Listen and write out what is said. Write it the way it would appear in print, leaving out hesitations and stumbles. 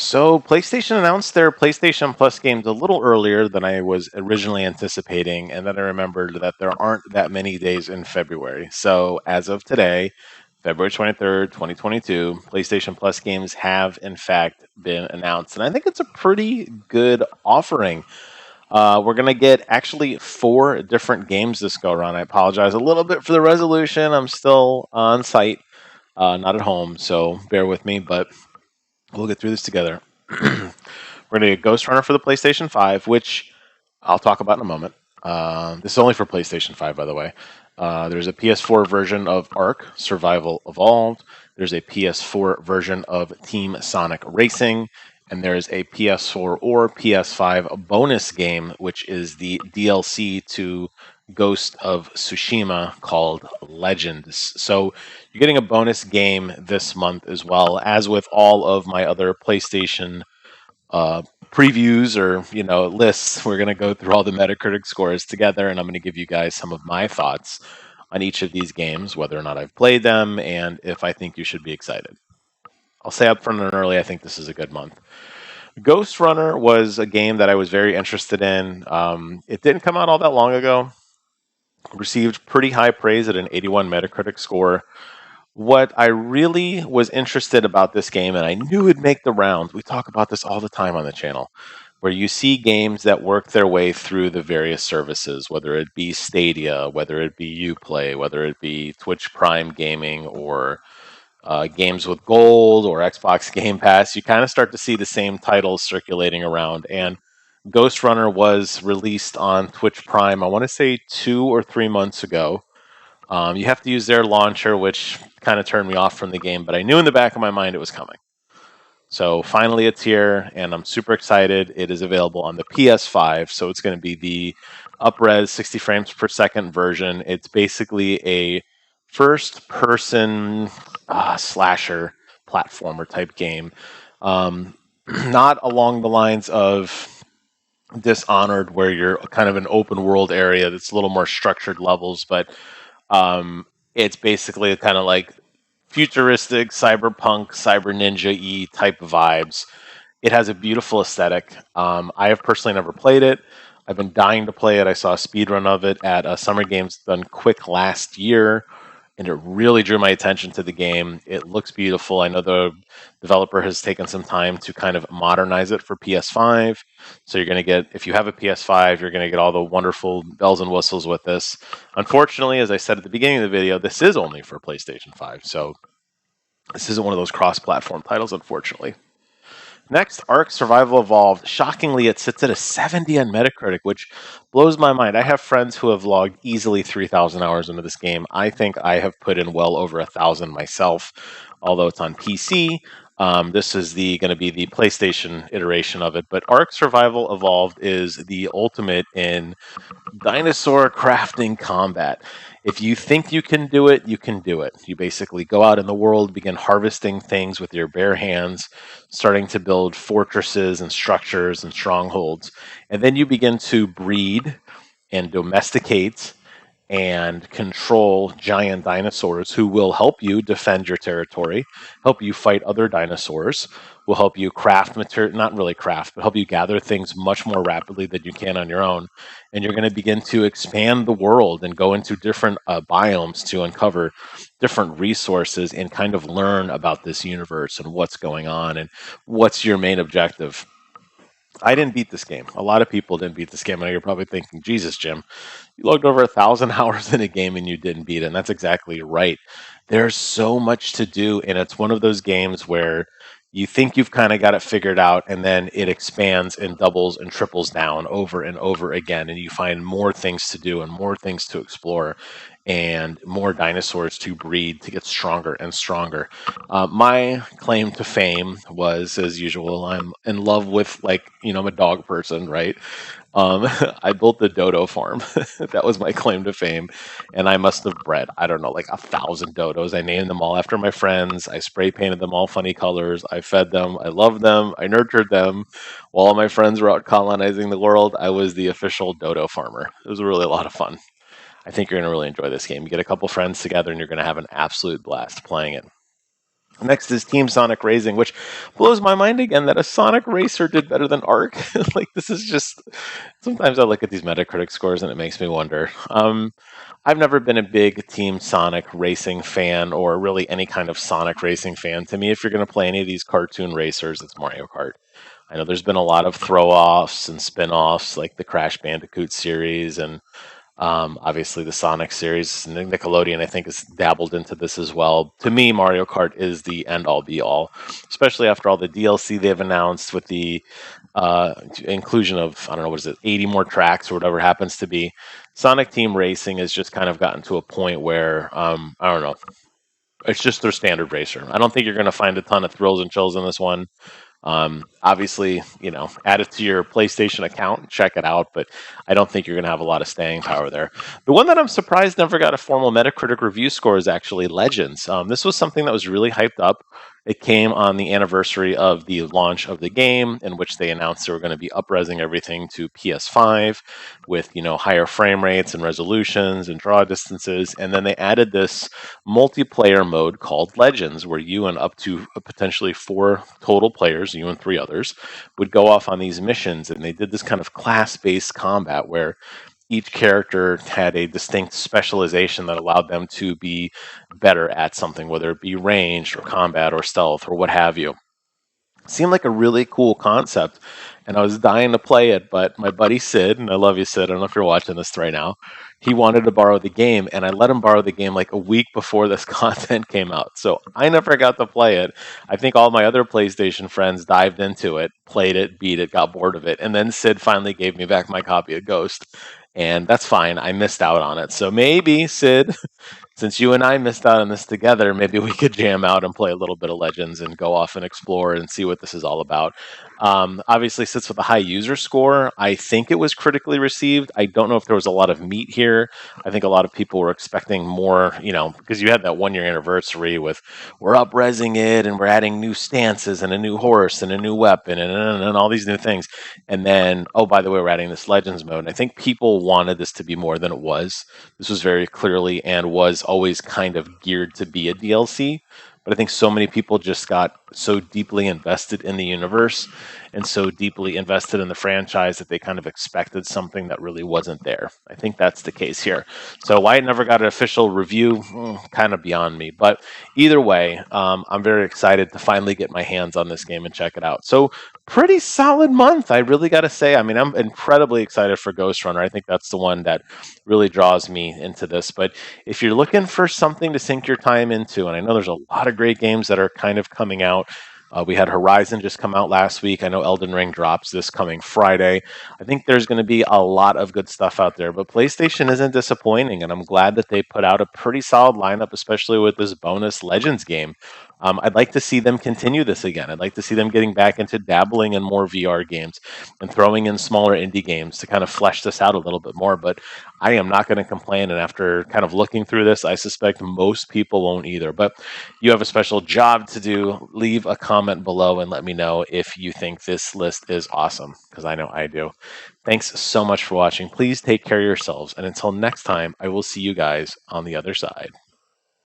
So, PlayStation announced their PlayStation Plus games a little earlier than I was originally anticipating, and then I remembered that there aren't that many days in February. So, as of today, February 23rd, 2022, PlayStation Plus games have in fact been announced, and I think it's a pretty good offering. We're going to get actually four different games this go around. I apologize a little bit for the resolution. I'm still on site, not at home, so bear with me, but we'll get through this together. We're going to get Ghostrunner for the PlayStation 5, which I'll talk about in a moment. This is only for PlayStation 5, by the way. There's a PS4 version of ARK, Survival Evolved. There's a PS4 version of Team Sonic Racing. And there's a PS4 or PS5 bonus game, which is the DLC to Ghost of Tsushima called Legends. So you're getting a bonus game this month as well, as with all of my other PlayStation previews or lists. We're going to go through all the Metacritic scores together, and I'm going to give you guys some of my thoughts on each of these games, whether or not I've played them, and if I think you should be excited. I'll say up front and early, I think this is a good month. Ghostrunner was a game that I was very interested in. It didn't come out all that long ago. Received pretty high praise at an 81 Metacritic score. What I really was interested about this game, and I knew it'd make the rounds, we talk about this all the time on the channel, where you see games that work their way through the various services, whether it be Stadia, whether it be Uplay, whether it be Twitch Prime Gaming, or games with gold or Xbox Game Pass. You kind of start to see the same titles circulating around. And Ghostrunner was released on Twitch Prime, I want to say 2 or 3 months ago. You have to use their launcher, which kind of turned me off from the game, but I knew in the back of my mind it was coming. So finally it's here, and I'm super excited. It is available on the PS5, so it's going to be the up-res 60 frames per second version. It's basically a first-person slasher platformer type game. Not along the lines of Dishonored, where you're kind of an open world area that's a little more structured levels, but it's basically kind of like futuristic, cyberpunk, cyber ninja-y type vibes. It has a beautiful aesthetic. I have personally never played it. I've been dying to play it. I saw a speed run of it at Summer Games Done Quick last year, and it really drew my attention to the game. It looks beautiful. I know the developer has taken some time to kind of modernize it for PS5. So you're going to get, if you have a PS5, you're going to get all the wonderful bells and whistles with this. Unfortunately, as I said at the beginning of the video, this is only for PlayStation 5. So this isn't one of those cross-platform titles, unfortunately. Next, ARK Survival Evolved. Shockingly, it sits at a 70 on Metacritic, which blows my mind. I have friends who have logged easily 3,000 hours into this game. I think I have put in well over 1,000 myself, although it's on PC. This is going to be the PlayStation iteration of it. But ARK Survival Evolved is the ultimate in dinosaur crafting combat. If you think you can do it, you can do it. You basically go out in the world, begin harvesting things with your bare hands, starting to build fortresses and structures and strongholds. And then you begin to breed and domesticate and control giant dinosaurs who will help you defend your territory, help you fight other dinosaurs, will help you craft material, not really craft, but help you gather things much more rapidly than you can on your own. And you're going to begin to expand the world and go into different biomes to uncover different resources and kind of learn about this universe and what's going on and what's your main objective. I didn't beat this game. A lot of people didn't beat this game. I know you're probably thinking, Jesus, Jim, you logged over 1,000 hours in a game and you didn't beat it. And that's exactly right. There's so much to do, and it's one of those games where you think you've kind of got it figured out, and then it expands and doubles and triples down over and over again, and you find more things to do and more things to explore and more dinosaurs to breed to get stronger and stronger. My claim to fame was, as usual, I'm in love with, I'm a dog person, right? I built the dodo farm. That was my claim to fame. And I must have bred, I don't know, like 1,000 dodos. I named them all after my friends. I spray painted them all funny colors. I fed them. I loved them. I nurtured them. While all my friends were out colonizing the world, I was the official dodo farmer. It was really a lot of fun. I think you're going to really enjoy this game. You get a couple friends together and you're going to have an absolute blast playing it. Next is Team Sonic Racing, which blows my mind again that a Sonic racer did better than ARK. Like, this is just. Sometimes I look at these Metacritic scores and it makes me wonder. I've never been a big Team Sonic racing fan or really any kind of Sonic racing fan. To me, if you're going to play any of these cartoon racers, it's Mario Kart. I know there's been a lot of throw offs and spin offs like the Crash Bandicoot series and obviously, the Sonic series, Nickelodeon, I think, has dabbled into this as well. To me, Mario Kart is the end all be all, especially after all the DLC they've announced with the inclusion of, I don't know, what is it, 80 more tracks or whatever happens to be. Sonic Team Racing has just kind of gotten to a point where, I don't know, it's just their standard racer. I don't think you're going to find a ton of thrills and chills in this one. Obviously, add it to your PlayStation account, check it out, but I don't think you're going to have a lot of staying power there. The one that I'm surprised never got a formal Metacritic review score is actually Legends. This was something that was really hyped up. It came on the anniversary of the launch of the game, in which they announced they were going to be upresing everything to PS5 with higher frame rates and resolutions and draw distances, and then they added this multiplayer mode called Legends, where you and up to potentially 4 total players, you and 3 others, would go off on these missions. And they did this kind of class-based combat where each character had a distinct specialization that allowed them to be better at something, whether it be ranged or combat or stealth or what have you. Seemed like a really cool concept, and I was dying to play it, but my buddy Sid, and I love you, Sid, I don't know if you're watching this right now, he wanted to borrow the game, and I let him borrow the game like a week before this content came out. So I never got to play it. I think all my other PlayStation friends dived into it, played it, beat it, got bored of it, and then Sid finally gave me back my copy of Ghost. And that's fine. I missed out on it. So maybe, Sid, since you and I missed out on this together, maybe we could jam out and play a little bit of Legends and go off and explore and see what this is all about. Obviously, sits with a high user score. I think it was critically received. I don't know if there was a lot of meat here. I think a lot of people were expecting more, because you had that 1 year anniversary with we're up-resing it and we're adding new stances and a new horse and a new weapon and all these new things. And then, oh, by the way, we're adding this Legends mode. And I think people wanted this to be more than it was. This was very clearly and was always kind of geared to be a DLC. But I think so many people just got so deeply invested in the universe and so deeply invested in the franchise that they kind of expected something that really wasn't there. I think that's the case here. So why it never got an official review, kind of beyond me. But either way, I'm very excited to finally get my hands on this game and check it out. So pretty solid month, I really got to say. I mean, I'm incredibly excited for Ghostrunner. I think that's the one that really draws me into this. But if you're looking for something to sink your time into, and I know there's a lot of great games that are kind of coming out. We had Horizon just come out last week. I know Elden Ring drops this coming Friday. I think there's going to be a lot of good stuff out there, but PlayStation isn't disappointing, and I'm glad that they put out a pretty solid lineup, especially with this bonus Legends game. I'd like to see them continue this again. I'd like to see them getting back into dabbling in more VR games and throwing in smaller indie games to kind of flesh this out a little bit more. But I am not going to complain. And after kind of looking through this, I suspect most people won't either. But you have a special job to do. Leave a comment below and let me know if you think this list is awesome, because I know I do. Thanks so much for watching. Please take care of yourselves. And until next time, I will see you guys on the other side.